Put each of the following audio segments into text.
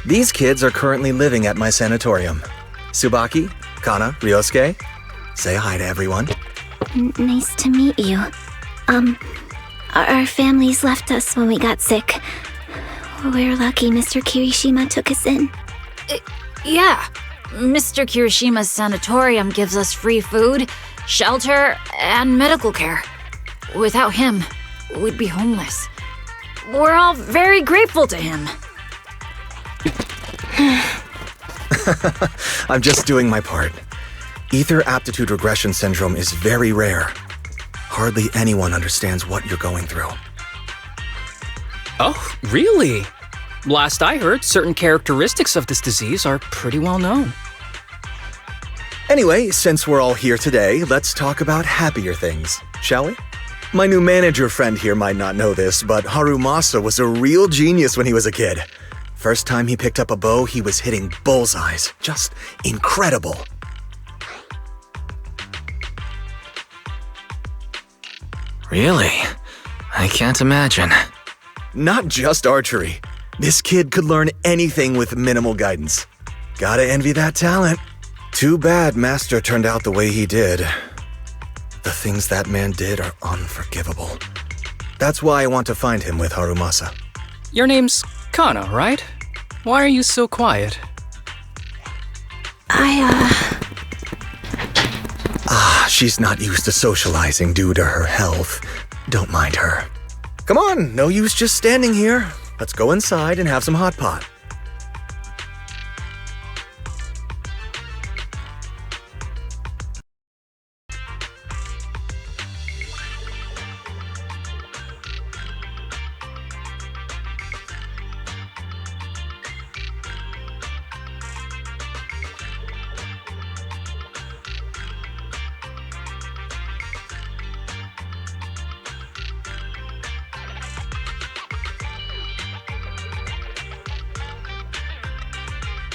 These kids are currently living at my sanatorium. Tsubaki, Kana, Ryosuke, say hi to everyone. Nice to meet you. Our families left us when we got sick. We're lucky Mr. Kirishima took us in. Yeah. Mr. Kirishima's sanatorium gives us free food, shelter, and medical care. Without him, we'd be homeless. We're all very grateful to him. I'm just doing my part. Ether aptitude regression syndrome is very rare. Hardly anyone understands what you're going through. Oh, really? Last I heard, certain characteristics of this disease are pretty well known. Anyway, since we're all here today, let's talk about happier things, shall we? My new manager friend here might not know this, but Haramasa was a real genius when he was a kid. First time he picked up a bow, he was hitting bullseyes. Just incredible. Really? I can't imagine. Not just archery. This kid could learn anything with minimal guidance. Gotta envy that talent. Too bad Master turned out the way he did. The things that man did are unforgivable. That's why I want to find him with Haramasa. Your name's Kana, right? Why are you so quiet? She's not used to socializing due to her health. Don't mind her. Come on, no use just standing here. Let's go inside and have some hot pot.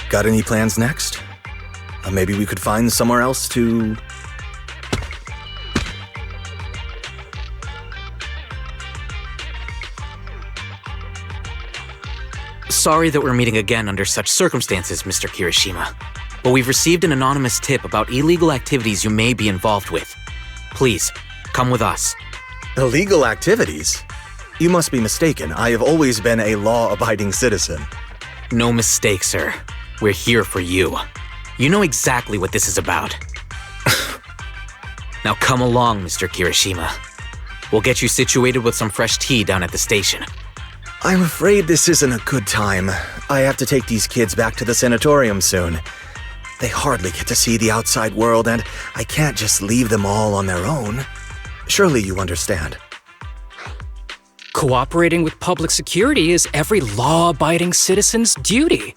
Got any plans next? Maybe we could find somewhere else to... Sorry that we're meeting again under such circumstances, Mr. Kirishima. But we've received an anonymous tip about illegal activities you may be involved with. Please, come with us. Illegal activities? You must be mistaken. I have always been a law-abiding citizen. No mistake, sir. We're here for you. You know exactly what this is about. Now come along, Mr. Kirishima. We'll get you situated with some fresh tea down at the station. I'm afraid this isn't a good time. I have to take these kids back to the sanatorium soon. They hardly get to see the outside world, and I can't just leave them all on their own. Surely you understand. Cooperating with public security is every law-abiding citizen's duty.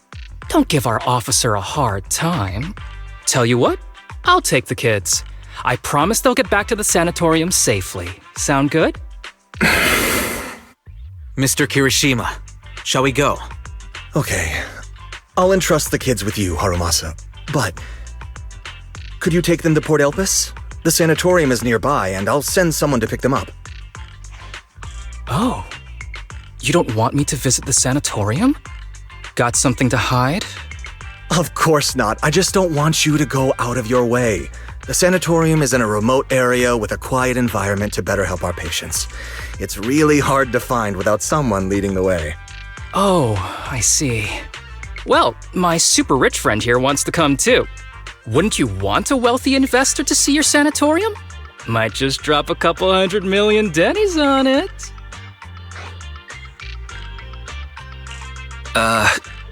Don't give our officer a hard time. Tell you what, I'll take the kids. I promise they'll get back to the sanatorium safely. Sound good? Mr. Kirishima, shall we go? Okay. I'll entrust the kids with you, Haramasa. But could you take them to Port Elpis? The sanatorium is nearby, and I'll send someone to pick them up. Oh. You don't want me to visit the sanatorium? Got something to hide? Of course not. I just don't want you to go out of your way. The sanatorium is in a remote area with a quiet environment to better help our patients. It's really hard to find without someone leading the way. Oh, I see. Well, my super rich friend here wants to come too. Wouldn't you want a wealthy investor to see your sanatorium? Might just drop a couple $100 million dennies on it.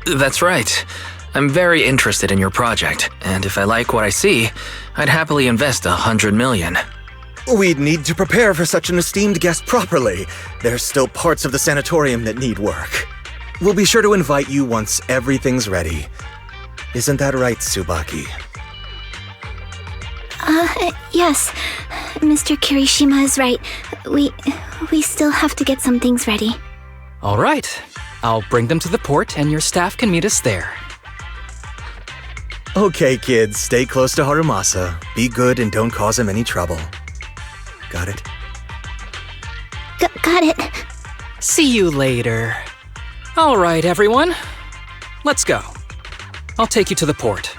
That's right. I'm very interested in your project, and if I like what I see, I'd happily invest $100 million. We'd need to prepare for such an esteemed guest properly. There's still parts of the sanatorium that need work. We'll be sure to invite you once everything's ready. Isn't that right, Tsubaki? Yes. Mr. Kirishima is right. We still have to get some things ready. All right. I'll bring them to the port and your staff can meet us there. Okay, kids, stay close to Haramasa. Be good and don't cause him any trouble. Got it? Got it. See you later. All right, everyone. let's go. I'll take you to the port.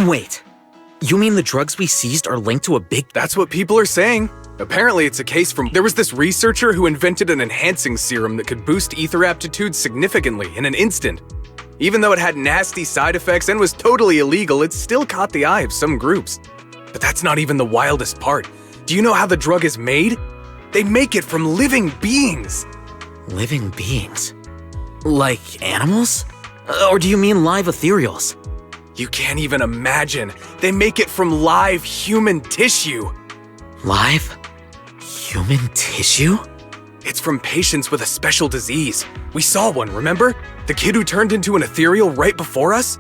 Wait, you mean the drugs we seized are linked to a big... That's what people are saying. Apparently it's a case from... There was this researcher who invented an enhancing serum that could boost ether aptitude significantly in an instant. Even though it had nasty side effects and was totally illegal, it still caught the eye of some groups. But that's not even the wildest part. Do you know how the drug is made? They make it from living beings. Living beings? Like animals? Or do you mean live ethereals? You can't even imagine. They make it from live human tissue. Live? Human tissue? It's from patients with a special disease. We saw one, remember? The kid who turned into an ethereal right before us?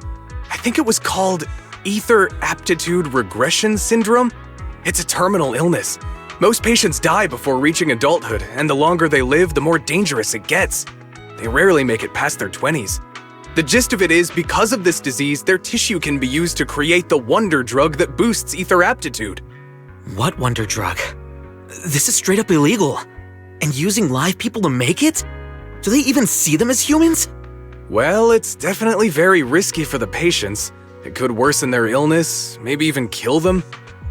I think it was called Ether Aptitude Regression Syndrome. It's a terminal illness. Most patients die before reaching adulthood, and the longer they live, the more dangerous it gets. They rarely make it past their 20s. The gist of it is, because of this disease, their tissue can be used to create the wonder drug that boosts ether aptitude. What wonder drug? This is straight up illegal. And using live people to make it? Do they even see them as humans? Well, it's definitely very risky for the patients. It could worsen their illness, maybe even kill them.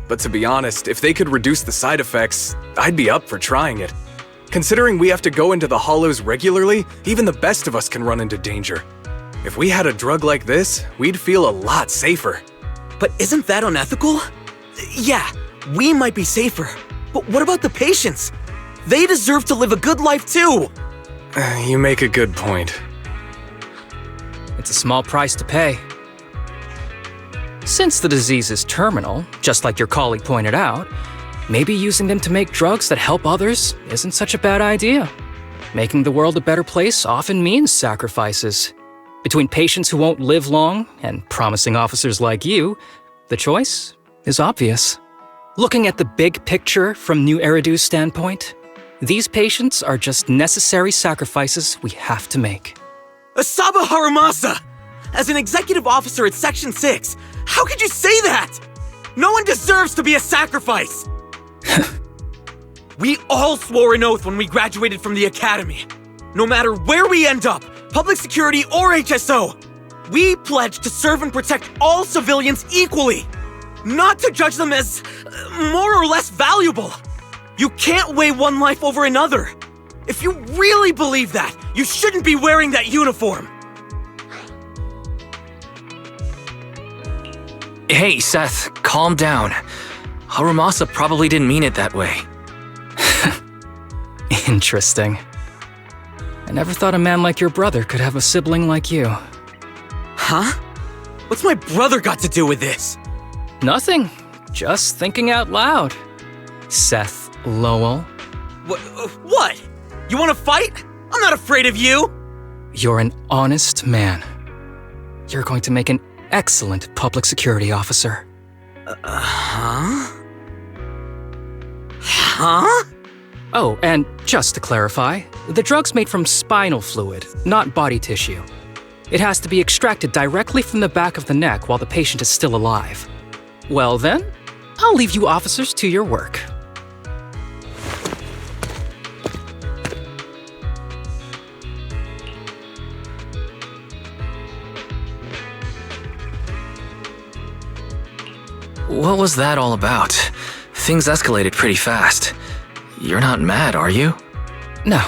But to be honest, if they could reduce the side effects, I'd be up for trying it. Considering we have to go into the hollows regularly, even the best of us can run into danger. If we had a drug like this, we'd feel a lot safer. But isn't that unethical? Yeah, we might be safer, but what about the patients? They deserve to live a good life too! You make a good point. It's a small price to pay. Since the disease is terminal, just like your colleague pointed out, maybe using them to make drugs that help others isn't such a bad idea. Making the world a better place often means sacrifices. Between patients who won't live long and promising officers like you, the choice is obvious. Looking at the big picture from New Eridu's standpoint, these patients are just necessary sacrifices we have to make. Asaba Haramasa! As an executive officer at Section 6, how could you say that? No one deserves to be a sacrifice! We all swore an oath when we graduated from the academy. No matter where we end up, public security or HSO, we pledge to serve and protect all civilians equally, not to judge them as more or less valuable. You can't weigh one life over another. If you really believe that, you shouldn't be wearing that uniform. Hey, Seth, calm down. Haramasa probably didn't mean it that way. Interesting. I never thought a man like your brother could have a sibling like you. Huh? What's my brother got to do with this? Nothing. Just thinking out loud. Seth Lowell. What? You want to fight? I'm not afraid of you! You're an honest man. You're going to make an excellent public security officer. Huh? Huh? Oh, and just to clarify, the drug's made from spinal fluid, not body tissue. It has to be extracted directly from the back of the neck while the patient is still alive. Well then, I'll leave you officers to your work. What was that all about? Things escalated pretty fast. You're not mad, are you? No.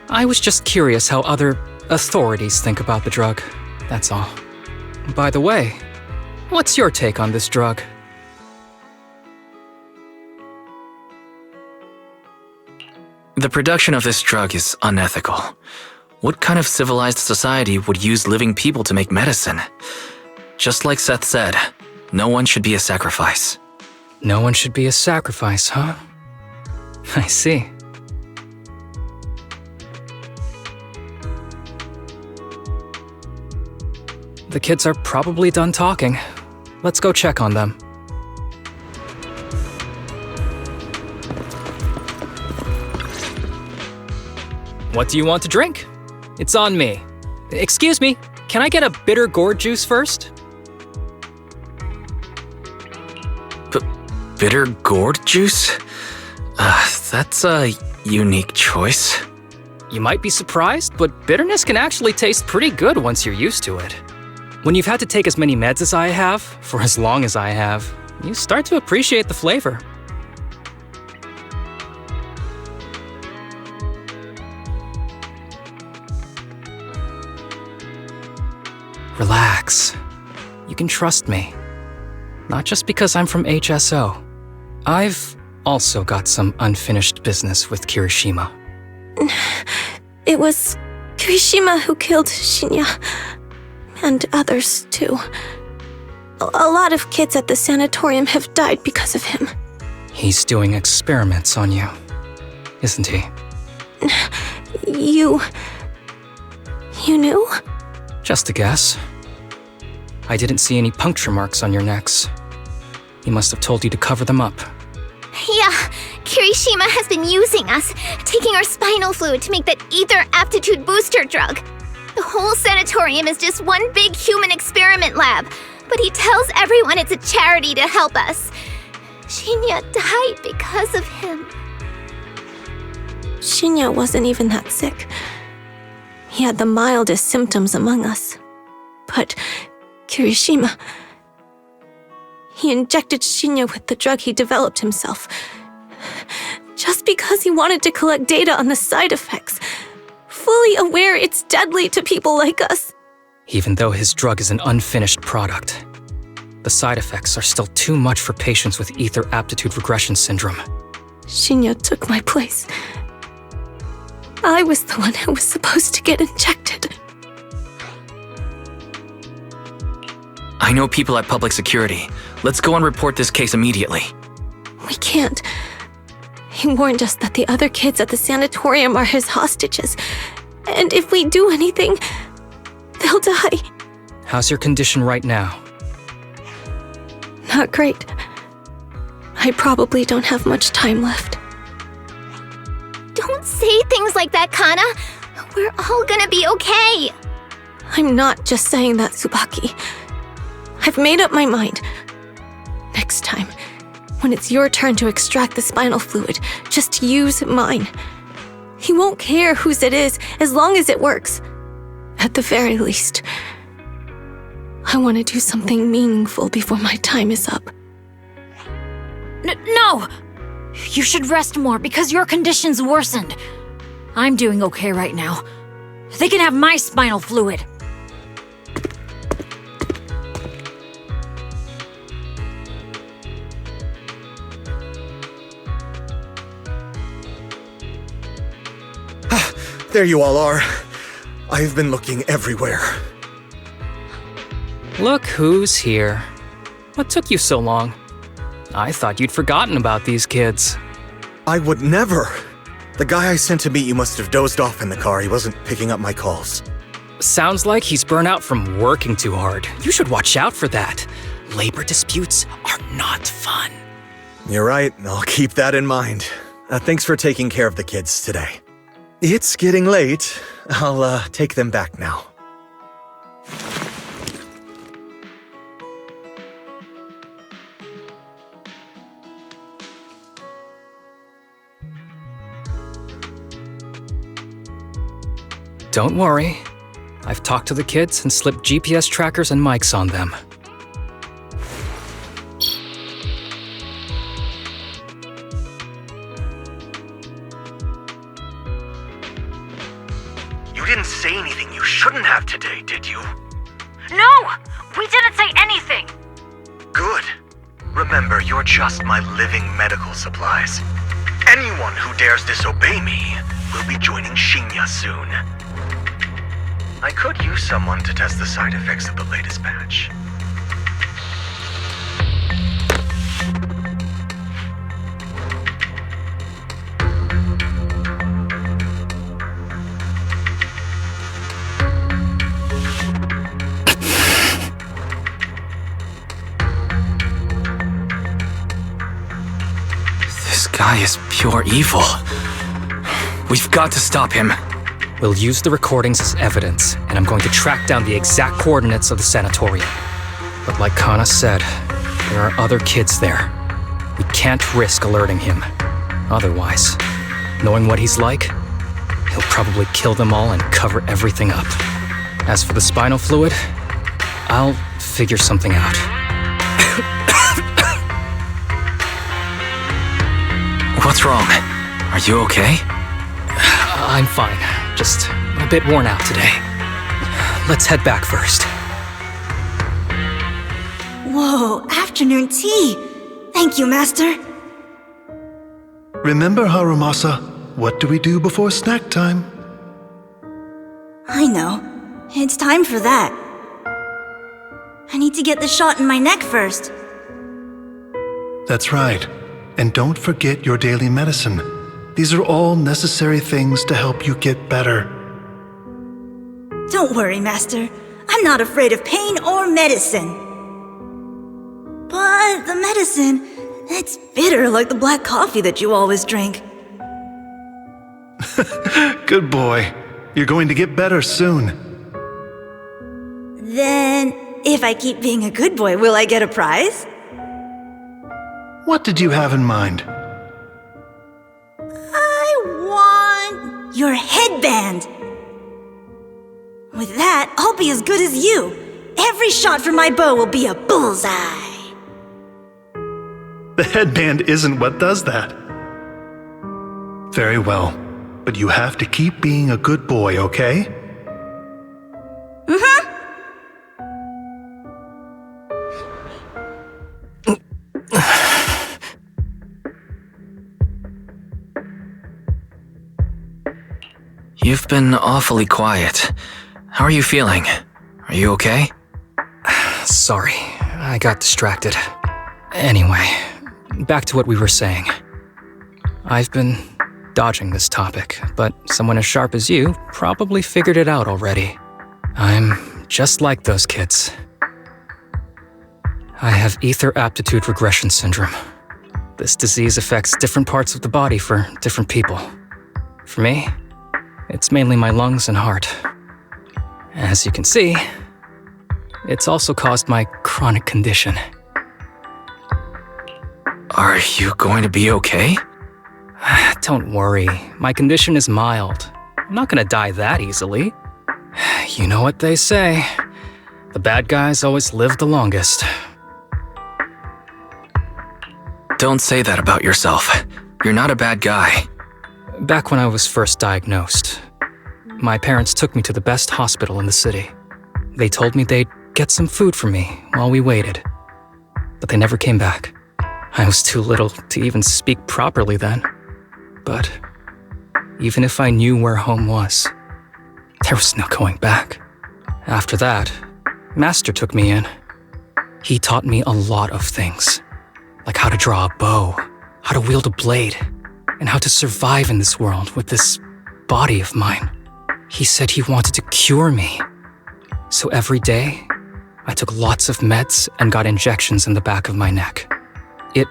I was just curious how other authorities think about the drug, that's all. By the way, what's your take on this drug? The production of this drug is unethical. What kind of civilized society would use living people to make medicine? Just like Seth said, no one should be a sacrifice. No one should be a sacrifice, huh? I see. The kids are probably done talking. Let's go check on them. What do you want to drink? It's on me. Excuse me, can I get a bitter gourd juice first? Bitter gourd juice? That's a unique choice. You might be surprised, but bitterness can actually taste pretty good once you're used to it. When you've had to take as many meds as I have, for as long as I have, you start to appreciate the flavor. Relax. You can trust me. Not just because I'm from HSO. I've also got some unfinished business with Kirishima. It was Kirishima who killed Shinya. And others, too. A lot of kids at the sanatorium have died because of him. He's doing experiments on you, isn't he? You knew? Just a guess. I didn't see any puncture marks on your necks. He must have told you to cover them up. Yeah, Kirishima has been using us, taking our spinal fluid to make that ether aptitude booster drug. The whole sanatorium is just one big human experiment lab, but he tells everyone it's a charity to help us. Shinya died because of him. Shinya wasn't even that sick. He had the mildest symptoms among us. But Kirishima... He injected Shinya with the drug he developed himself. Just because he wanted to collect data on the side effects, fully aware it's deadly to people like us. Even though his drug is an unfinished product, the side effects are still too much for patients with ether aptitude regression syndrome. Shinya took my place. I was the one who was supposed to get injected. I know people at public security. Let's go and report this case immediately. We can't. He warned us that the other kids at the sanatorium are his hostages. And if we do anything, they'll die. How's your condition right now? Not great. I probably don't have much time left. Don't say things like that, Kana. We're all gonna be okay. I'm not just saying that, Tsubaki. I've made up my mind. Next time, when it's your turn to extract the spinal fluid, just use mine. He won't care whose it is, as long as it works. At the very least, I want to do something meaningful before my time is up. No! You should rest more because your condition's worsened. I'm doing okay right now. They can have my spinal fluid. There you all are. I've been looking everywhere. Look who's here. What took you so long? I thought you'd forgotten about these kids. I would never. The guy I sent to meet you must have dozed off in the car. He wasn't picking up my calls. Sounds like he's burnt out from working too hard. You should watch out for that. Labor disputes are not fun. You're right. I'll keep that in mind. Thanks for taking care of the kids today. It's getting late. I'll take them back now. Don't worry. I've talked to the kids and slipped GPS trackers and mics on them. You didn't say anything you shouldn't have today, did you? No! We didn't say anything! Good. Remember, you're just my living medical supplies. Anyone who dares disobey me will be joining Shinya soon. I could use someone to test the side effects of the latest batch. This guy is pure evil. We've got to stop him. We'll use the recordings as evidence, and I'm going to track down the exact coordinates of the sanatorium. But like Kana said, there are other kids there. We can't risk alerting him. Otherwise, knowing what he's like, he'll probably kill them all and cover everything up. As for the spinal fluid, I'll figure something out. What's wrong? Are you okay? I'm fine. Just a bit worn out today. Let's head back first. Whoa, afternoon tea! Thank you, Master. Remember, Haramasa, what do we do before snack time? I know. It's time for that. I need to get the shot in my neck first. That's right. And don't forget your daily medicine. These are all necessary things to help you get better. Don't worry, Master. I'm not afraid of pain or medicine. But the medicine, it's bitter like the black coffee that you always drink. Good boy. You're going to get better soon. Then, if I keep being a good boy, will I get a prize? What did you have in mind? I want your headband. With that, I'll be as good as you. Every shot from my bow will be a bullseye. The headband isn't what does that. Very well, but you have to keep being a good boy, okay? Mm-hmm. You've been awfully quiet. How are you feeling? Are you okay? Sorry, I got distracted. Anyway, back to what we were saying. I've been dodging this topic, but someone as sharp as you probably figured it out already. I'm just like those kids. I have ether aptitude regression syndrome. This disease affects different parts of the body for different people. For me, it's mainly my lungs and heart. As you can see, it's also caused my chronic condition. Are you going to be okay? Don't worry, my condition is mild. I'm not gonna die that easily. You know what they say, the bad guys always live the longest. Don't say that about yourself. You're not a bad guy. Back when I was first diagnosed, my parents took me to the best hospital in the city. They told me they'd get some food for me while we waited, but they never came back. I was too little to even speak properly then. But even if I knew where home was, there was no going back. After that, Master took me in. He taught me a lot of things, like how to draw a bow, how to wield a blade, and how to survive in this world with this body of mine. He said he wanted to cure me. So every day, I took lots of meds and got injections in the back of my neck. It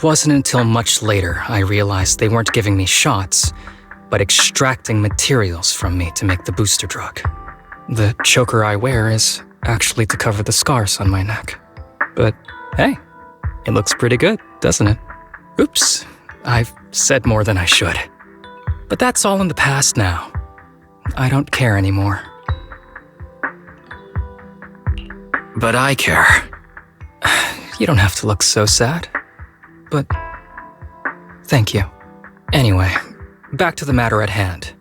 wasn't until much later I realized they weren't giving me shots, but extracting materials from me to make the booster drug. The choker I wear is actually to cover the scars on my neck. But hey, it looks pretty good, doesn't it? Oops, I've said more than I should. But that's all in the past now. I don't care anymore. But I care. You don't have to look so sad. But thank you. Anyway, back to the matter at hand.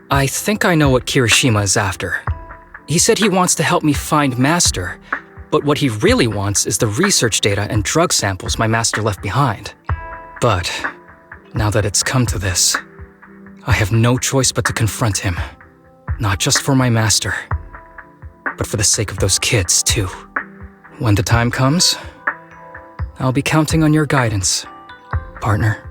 I think I know what Kirishima is after. He said he wants to help me find Master, but what he really wants is the research data and drug samples my master left behind. But now that it's come to this, I have no choice but to confront him. Not just for my master, but for the sake of those kids, too. When the time comes, I'll be counting on your guidance, partner.